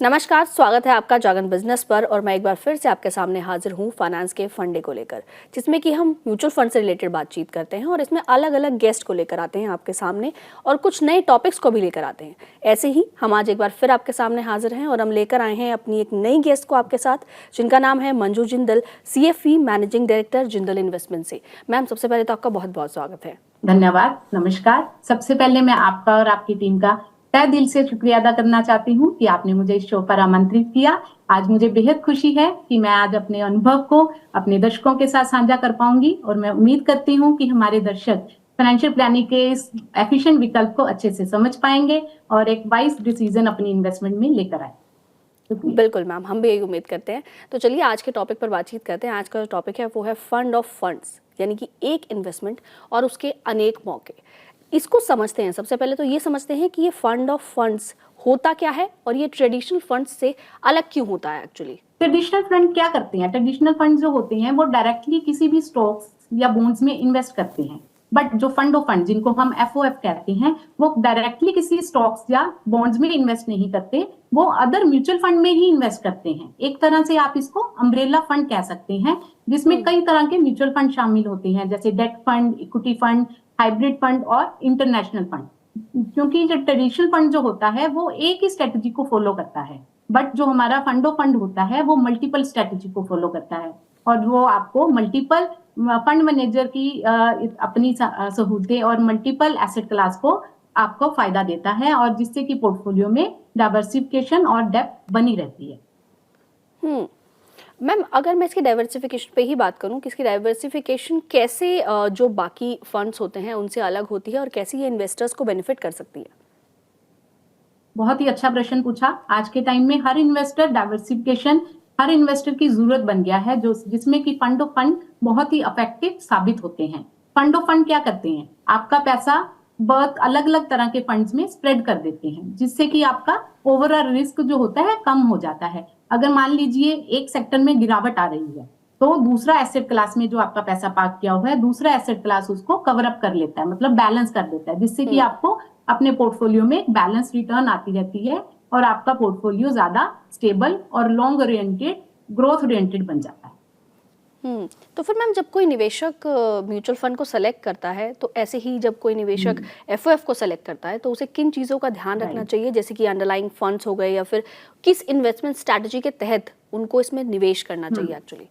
नमस्कार, स्वागत है आपका जागरण बिजनेस पर। और मैं एक बार फिर से आपके सामने हाजिर हूँ फाइनेंस के फंडे को लेकर, जिसमें कि हम म्यूचुअल फंड से रिलेटेड बातचीत करते हैं और इसमें अलग अलग गेस्ट को लेकर आते हैं आपके सामने और कुछ नए टॉपिक्स को भी लेकर आते हैं। ऐसे ही हम आज एक बार फिर आपके सामने हाजिर हैं और हम लेकर आए हैं अपनी एक नई गेस्ट को आपके साथ, जिनका नाम है Manju Jindal, CFE managing director Jindal investment से। मैम, सबसे पहले तो आपका बहुत बहुत स्वागत है। धन्यवाद, नमस्कार। सबसे पहले मैं आपका और आपकी टीम का तहे दिल से शुक्रिया अदा करना चाहती हूँ कि आपने मुझे इस शो पर आमंत्रित किया। आज मुझे बेहद खुशी है कि मैं आज अपने अनुभव को अपने दर्शकों के साथ साझा कर पाऊंगी और मैं उम्मीद करती हूँ कि हमारे दर्शक फाइनेंशियल प्लानिंग के इस एफिशिएंट विकल्प को अच्छे से समझ पाएंगे और एक वाइज डिसीजन अपनी इन्वेस्टमेंट में लेकर आए। बिल्कुल मैम, हम भी यही उम्मीद करते हैं। तो चलिए आज के टॉपिक पर बातचीत करते हैं। आज का जो टॉपिक है वो है फंड ऑफ फंड्स, यानी कि एक इन्वेस्टमेंट और उसके अनेक मौके। इसको समझते हैं। सबसे पहले तो ये समझते हैं कि ये फंड ऑफ फंड्स होता क्या है और ये ट्रेडिशनल फंड्स से अलग क्यों होता है। एक्चुअली ट्रेडिशनल फंड क्या करते हैं? ट्रेडिशनल फंड जो होते हैं वो डायरेक्टली किसी भी स्टॉक्स या बॉन्ड्स में इन्वेस्ट करते हैं, बट जो फंड ऑफ फंड जिनको हम FOF कहते हैं वो डायरेक्टली किसी स्टॉक्स या बॉन्ड्स में इन्वेस्ट नहीं करते, वो अदर म्यूचुअल फंड में ही इन्वेस्ट करते हैं। एक तरह से आप इसको अम्ब्रेला फंड कह सकते हैं, जिसमें कई तरह के म्यूचुअल फंड शामिल होते हैं, जैसे debt fund, equity fund, hybrid fund और इंटरनेशनल फंड। क्योंकि जो ट्रेडिशनल फंड जो होता है वो एक ही स्ट्रेटेजी को फॉलो करता है, बट जो हमारा फंड ऑफ फंड होता है वो मल्टीपल स्ट्रेटेजी को फॉलो करता है और वो आपको मल्टीपल फंड मैनेजर की अपनी सहूलतें और मल्टीपल एसेट क्लास को आपको फायदा देता है, और जिससे कि पोर्टफोलियो में डाइवर्सिफिकेशन और डेप्थ बनी रहती है। मैम, अगर मैं इसकी डाइवर्सिफिकेशन पे ही बात करूं कि इसकी डाइवर्सिफिकेशन कैसे जो बाकी फंड्स होते हैं उनसे अलग होती है और कैसे ये इन्वेस्टर्स को बेनिफिट कर सकती है। बहुत ही अच्छा प्रश्न पूछा। आज के टाइम में हर इन्वेस्टर डाइवर्सिफिकेशन हर इन्वेस्टर की जरूरत बन गया है, जो जिसमें कि फंड ऑफ फंड बहुत ही इफेक्टिव साबित होते हैं। फंड ऑफ फंड क्या करते हैं? आपका पैसा बहुत अलग अलग तरह के फंड्स में स्प्रेड कर देते हैं, जिससे कि आपका ओवरऑल रिस्क जो होता है कम हो जाता है। अगर मान लीजिए एक सेक्टर में गिरावट आ रही है तो दूसरा एसेट क्लास में जो आपका पैसा पार्क किया हुआ है, दूसरा एसेट क्लास उसको कवर अप कर लेता है, मतलब बैलेंस कर देता है, जिससे कि आपको अपने पोर्टफोलियो में बैलेंस रिटर्न आती रहती है और आपका पोर्टफोलियो ज्यादा स्टेबल और लॉन्ग ओरिएंटेड, ग्रोथ ओरिएंटेड बन जाता है। तो फिर मैम, जब कोई निवेशक म्यूचुअल फंड को सेलेक्ट करता है, तो ऐसे ही जब कोई निवेशक FOF को सेलेक्ट करता है तो उसे किन चीज़ों का ध्यान रखना चाहिए, जैसे कि अंडरलाइंग फंड्स हो गए या फिर किस इन्वेस्टमेंट स्ट्रैटेजी के तहत उनको इसमें निवेश करना चाहिए। एक्चुअली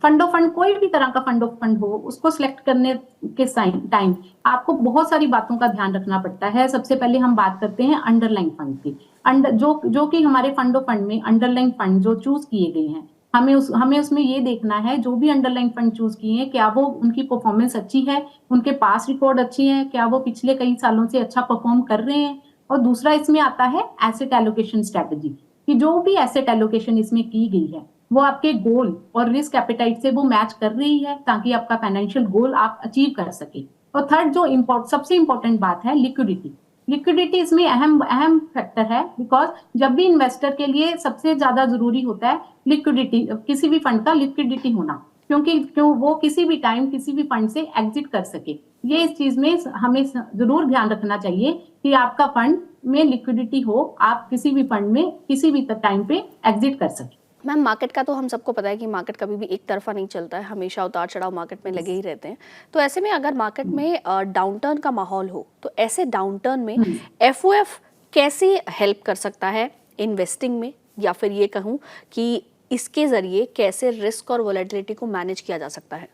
फंड ऑफ फंड, कोई भी तरह का फंड ऑफ फंड हो, उसको सिलेक्ट करने के टाइम आपको बहुत सारी बातों का ध्यान रखना पड़ता है। सबसे पहले हम बात करते हैं अंडरलाइंग फंड की। जो कि हमारे फंड ऑफ फंड में अंडरलाइंग फंड जो चूज किए गए हैं, हमें उसमें ये देखना है, जो भी अंडरलाइंग फंड चूज किए हैं, क्या वो उनकी परफॉर्मेंस अच्छी है, उनके पास रिकॉर्ड अच्छी है, क्या वो पिछले कई सालों से अच्छा परफॉर्म कर रहे हैं। और दूसरा इसमें आता है एसेट एलोकेशन स्ट्रेटेजी, कि जो भी एसेट एलोकेशन इसमें की गई है वो आपके गोल और रिस्क एपेटाइट से वो मैच कर रही है, ताकि आपका फाइनेंशियल गोल आप अचीव कर सके। और थर्ड जो सबसे इंपॉर्टेंट बात है, लिक्विडिटी। लिक्विडिटी इसमें अहम फैक्टर है, बिकॉज जब भी इन्वेस्टर के लिए सबसे ज्यादा जरूरी होता है लिक्विडिटी, किसी भी फंड का लिक्विडिटी होना, क्योंकि वो किसी भी टाइम किसी भी फंड से एग्जिट कर सके। ये इस चीज में हमें जरूर ध्यान रखना चाहिए कि आपका फंड में लिक्विडिटी हो, आप किसी भी फंड में किसी भी टाइम पे एग्जिट कर सके। मैम, मार्केट का तो हम सबको पता है कि मार्केट कभी भी एक तरफा नहीं चलता है, हमेशा उतार चढ़ाव मार्केट में लगे ही रहते हैं। तो ऐसे में अगर मार्केट में डाउनटर्न का माहौल हो, तो ऐसे डाउनटर्न में FOF कैसे हेल्प कर सकता है इन्वेस्टिंग में, या फिर ये कहूँ कि इसके जरिए कैसे रिस्क और वोलेटिलिटी को मैनेज किया जा सकता है।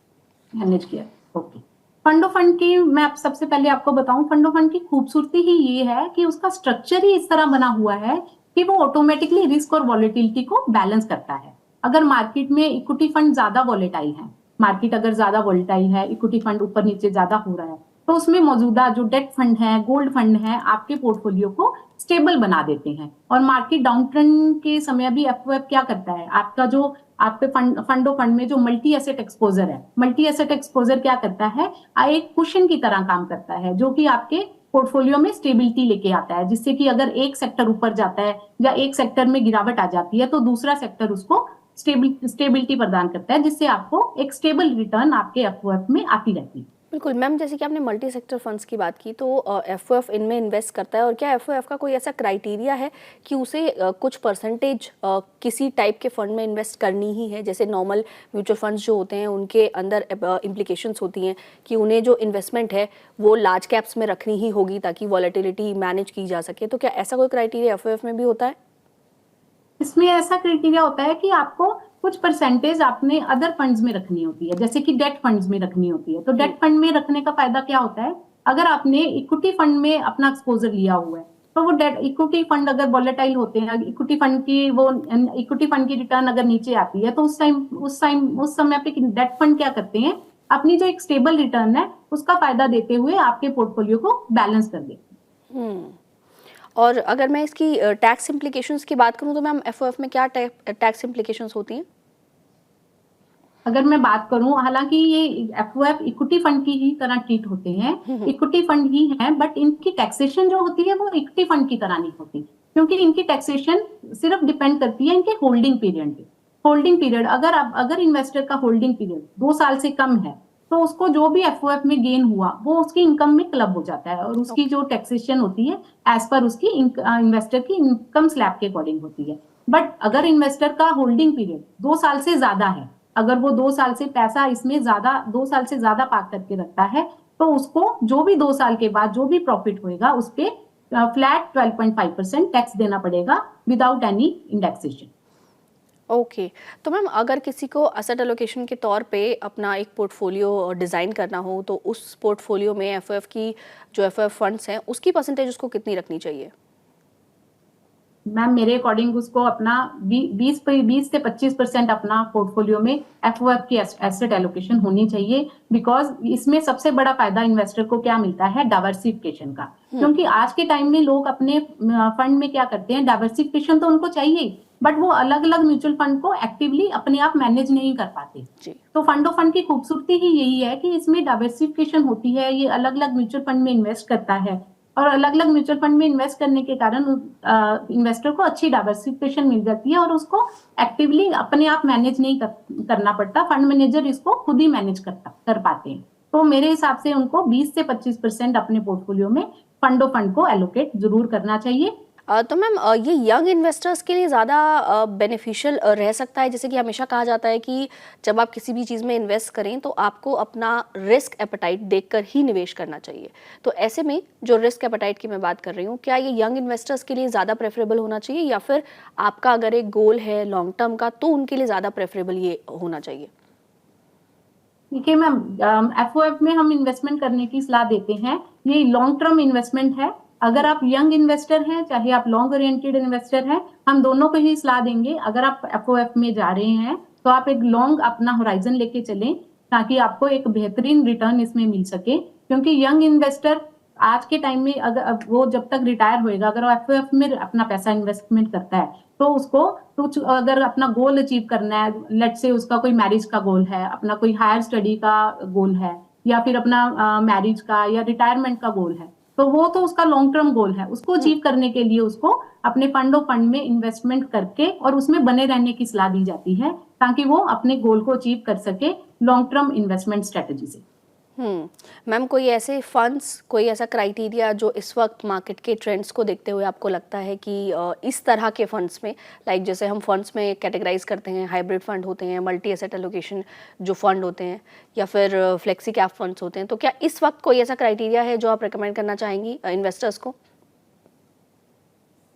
मैनेज किया, ओके। फंड ऑफ फंड की मैं सबसे पहले आपको बताऊं, फंड ऑफ फंड की खूबसूरती ही ये है कि उसका स्ट्रक्चर ही इस तरह बना हुआ है कि वो ऑटोमेटिकली रिस्क और वॉलेटिलिटी को बैलेंस करता है। अगर मार्केट में इक्विटी फंड ज्यादा वॉलेटाइल है, मार्केट अगर ज्यादा वॉलेटाइल है, इक्विटी फंड ऊपर नीचे ज्यादा हो रहा है, तो उसमें मौजूदा जो डेट फंड है, गोल्ड फंड है, आपके पोर्टफोलियो को स्टेबल बना देते हैं। और मार्केट डाउनट्रेंड के समय भी FOF क्या करता है, आपका जो आपके फंड ऑफ फंड में जो मल्टी एसेट एक्सपोजर है, मल्टी एसेट एक्सपोजर क्या करता है, एक कुशन की तरह काम करता है, जो कि आपके पोर्टफोलियो में स्टेबिलिटी लेके आता है, जिससे कि अगर एक सेक्टर ऊपर जाता है या एक सेक्टर में गिरावट आ जाती है तो दूसरा सेक्टर उसको स्टेबिलिटी प्रदान करता है, जिससे आपको एक स्टेबल रिटर्न आपके FOF में आती रहती है। बिल्कुल मैम, जैसे कि आपने मल्टी सेक्टर फंड्स की बात की, तो एफओएफ इनमें इन्वेस्ट करता है, और क्या एफओएफ का कोई ऐसा क्राइटेरिया है कि उसे कुछ परसेंटेज किसी टाइप के फंड में इन्वेस्ट करनी ही है? जैसे नॉर्मल म्यूचुअल फंड्स जो होते हैं उनके अंदर इम्प्लीकेशंस होती हैं कि उन्हें जो इन्वेस्टमेंट है वो लार्ज कैप्स में रखनी ही होगी ताकि वॉलेटिलिटी मैनेज की जा सके, तो क्या ऐसा कोई क्राइटेरिया एफओएफ में भी होता है? इसमें ऐसा क्राइटेरिया होता है कि आपको कुछ परसेंटेज आपने अदर फंड्स में रखनी होती है, जैसे कि डेट फंड्स में रखनी होती है। तो डेट फंड में रखने का फायदा क्या होता है, अगर आपने इक्विटी फंड में अपना एक्सपोजर लिया हुआ है तो वो डेट इक्विटी फंड अगर वॉलेटाइल होते हैं, इक्विटी फंड की रिटर्न अगर नीचे आती है तो उस समय पे डेट फंड क्या करते हैं, अपनी जो एक स्टेबल रिटर्न है उसका फायदा देते हुए आपके पोर्टफोलियो को बैलेंस कर देते हैं। और अगर मैं इसकी टैक्स इम्प्लीकेशंस की बात करूं तो मैम एफओएफ में क्या टैक्स इम्प्लीकेशंस होती हैं? अगर मैं बात करूं, हालांकि ये एफओएफ इक्विटी फंड की ही तरह ट्रीट होते हैं, इक्विटी फंड ही है, बट इनकी टैक्सेशन जो होती है वो इक्विटी फंड की तरह नहीं होती, क्योंकि इनकी टैक्सेशन सिर्फ डिपेंड करती है इनके होल्डिंग पीरियड पे। होल्डिंग पीरियड अगर इन्वेस्टर का होल्डिंग पीरियड 2 साल से कम है तो उसको जो भी एफओएफ में गेन हुआ वो उसकी इनकम में क्लब हो जाता है, और उसकी जो टैक्सेशन होती है एज पर उसकी इन्वेस्टर की इनकम स्लैब के अकॉर्डिंग होती है। बट अगर इन्वेस्टर का होल्डिंग पीरियड 2 साल से ज्यादा है, अगर वो 2 साल से पैसा इसमें ज्यादा 2 साल से ज्यादा पार्क करके रखता है, तो उसको जो भी 2 साल के बाद जो भी प्रॉफिट होएगा उस पे फ्लैट 12.5% टैक्स देना पड़ेगा विदाउट एनी इंडेक्सेशन। ओके तो मैम, अगर किसी को असेट एलोकेशन के तौर पे अपना एक पोर्टफोलियो डिज़ाइन करना हो तो उस पोर्टफोलियो में एफओएफ की जो एफओएफ फंड्स हैं उसकी परसेंटेज उसको कितनी रखनी चाहिए? मैम मेरे अकॉर्डिंग उसको अपना 20 से 25% अपना पोर्टफोलियो में एफओएफ की एसेट एलोकेशन होनी चाहिए, बिकॉज इसमें सबसे बड़ा फायदा इन्वेस्टर को क्या मिलता है, डाइवर्सिफिकेशन का। क्योंकि आज के टाइम में लोग अपने फंड में क्या करते हैं, डाइवर्सिफिकेशन तो उनको चाहिए, बट वो अलग अलग म्यूचुअल फंड को एक्टिवली अपने आप मैनेज नहीं कर पाते। तो फंड ऑफ फंड की खूबसूरती ही यही है कि इसमें डाइवर्सिफिकेशन होती है, ये अलग अलग म्यूचुअल फंड में इन्वेस्ट करता है, और अलग अलग म्यूचुअल फंड में इन्वेस्ट करने के कारण इन्वेस्टर को अच्छी डाइवर्सिफिकेशन मिल जाती है और उसको एक्टिवली अपने आप मैनेज नहीं करना पड़ता, फंड मैनेजर इसको खुद ही मैनेज कर पाते हैं। तो मेरे हिसाब से उनको 20 से 25% अपने पोर्टफोलियो में फंड ऑफ फंड को एलोकेट जरूर करना चाहिए। तो मैम, ये यंग इन्वेस्टर्स के लिए ज़्यादा बेनिफिशियल रह सकता है? जैसे कि हमेशा कहा जाता है कि जब आप किसी भी चीज़ में इन्वेस्ट करें तो आपको अपना रिस्क एपेटाइट देखकर ही निवेश करना चाहिए। तो ऐसे में जो रिस्क एपेटाइट की मैं बात कर रही हूँ, क्या ये यंग इन्वेस्टर्स के लिए ज़्यादा प्रेफरेबल होना चाहिए, या फिर आपका अगर एक गोल है लॉन्ग टर्म का तो उनके लिए ज़्यादा प्रेफरेबल ये होना चाहिए? देखिए मैम, एफओएफ में हम इन्वेस्टमेंट करने की सलाह देते हैं, ये लॉन्ग टर्म इन्वेस्टमेंट है। अगर आप यंग इन्वेस्टर हैं चाहे आप लॉन्ग ओरिएंटेड इन्वेस्टर हैं, हम दोनों को ही सलाह देंगे। अगर आप एफओएफ में जा रहे हैं तो आप एक लॉन्ग अपना होराइजन लेके चलें ताकि आपको एक बेहतरीन रिटर्न इसमें मिल सके, क्योंकि यंग इन्वेस्टर आज के टाइम में अगर वो जब तक रिटायर होएगा, अगर वो एफओएफ में अपना पैसा इन्वेस्टमेंट करता है तो उसको कुछ अगर अपना गोल अचीव करना है, लेट से उसका कोई मैरिज का गोल है, अपना कोई हायर स्टडी का गोल है, या फिर अपना मैरिज का या रिटायरमेंट का गोल है, तो वो तो उसका लॉन्ग टर्म गोल है, उसको अचीव करने के लिए उसको अपने फंड ऑफ फंड में इन्वेस्टमेंट करके और उसमें बने रहने की सलाह दी जाती है ताकि वो अपने गोल को अचीव कर सके लॉन्ग टर्म इन्वेस्टमेंट स्ट्रेटेजी से। मैम, कोई ऐसे फंड्स, कोई ऐसा क्राइटेरिया जो इस वक्त मार्केट के ट्रेंड्स को देखते हुए आपको लगता है कि इस तरह के फंड्स में, लाइक जैसे हम फंड्स में कैटेगराइज करते हैं, हाइब्रिड फंड होते हैं, मल्टी एसेट एलोकेशन जो फंड होते हैं, या फिर फ्लेक्सी कैप फंड्स होते हैं, तो क्या इस वक्त कोई ऐसा क्राइटेरिया है जो आप रिकमेंड करना चाहेंगी इन्वेस्टर्स को?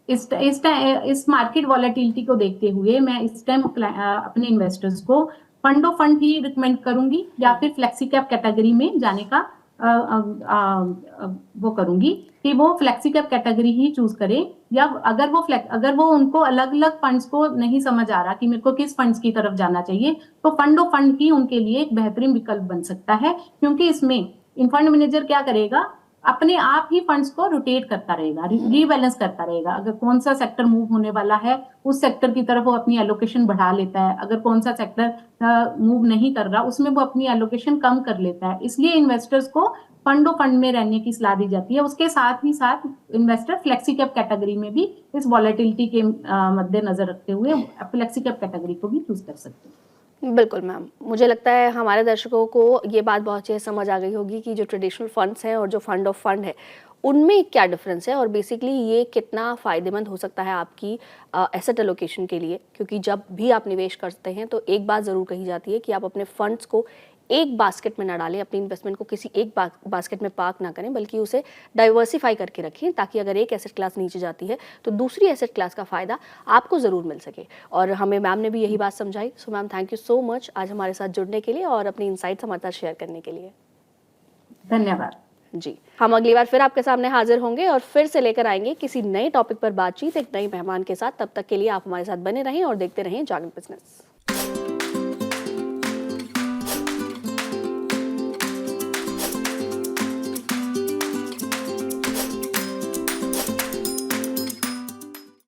इस मार्केट वॉलेटिलिटी को देखते हुए मैं इस टाइम अपने इन्वेस्टर्स को fund of fund he recommend करूंगी, या फिर फ्लेक्सी कैप कैटेगरी में जाने का वो करूंगी कि वो फ्लेक्सी कैप कैटेगरी ही चूज करें। या अगर वो उनको अलग अलग फंड्स को नहीं समझ आ रहा कि मेरे को किस फंड्स की तरफ जाना चाहिए, तो फंड ऑफ फंड ही उनके लिए एक बेहतरीन विकल्प बन सकता है, क्योंकि इसमें इन फंड मैनेजर क्या करेगा, अपने आप ही फंड्स को रोटेट करता रहेगा, रीबैलेंस करता रहेगा। अगर कौन सा सेक्टर मूव होने वाला है उस सेक्टर की तरफ वो अपनी एलोकेशन बढ़ा लेता है, अगर कौन सा सेक्टर मूव नहीं कर रहा उसमें वो अपनी एलोकेशन कम कर लेता है। इसलिए इन्वेस्टर्स को फंड ऑफ फंड में रहने की सलाह दी जाती है। उसके साथ ही साथ इन्वेस्टर फ्लेक्सी कैप कैटेगरी में भी इस वॉलेटिलिटी के मद्देनजर रखते हुए फ्लेक्सी कैप कैटेगरी को भी चूज कर सकते हैं। बिल्कुल मैम, मुझे लगता है हमारे दर्शकों को ये बात बहुत अच्छे से समझ आ गई होगी कि जो ट्रेडिशनल फंड्स हैं और जो फंड ऑफ फंड है, उनमें क्या डिफरेंस है और बेसिकली ये कितना फ़ायदेमंद हो सकता है आपकी एसेट एलोकेशन के लिए। क्योंकि जब भी आप निवेश करते हैं तो एक बात ज़रूर कही जाती है कि आप अपने फंड्स को एक बास्केट में ना डालें, अपनी इन्वेस्टमेंट को किसी एक बास्केट में पार्क ना करें, बल्कि उसे डाइवर्सिफाई करके रखें, ताकि अगर एक एसेट क्लास नीचे जाती है तो दूसरी एसेट क्लास का फ़ायदा आपको ज़रूर मिल सके। और हमें मैम ने भी यही बात समझाई। So ma'am, thank you so much आज हमारे साथ जुड़ने के लिए और अपनी इनसाइट्स हमारे साथ शेयर करने के लिए। धन्यवाद जी, हम अगली बार फिर आपके सामने हाजिर होंगे और फिर से लेकर आएंगे किसी नए टॉपिक पर बातचीत एक नई मेहमान के साथ। तब तक के लिए आप हमारे साथ बने रहें और देखते रहें जागरण बिजनेस।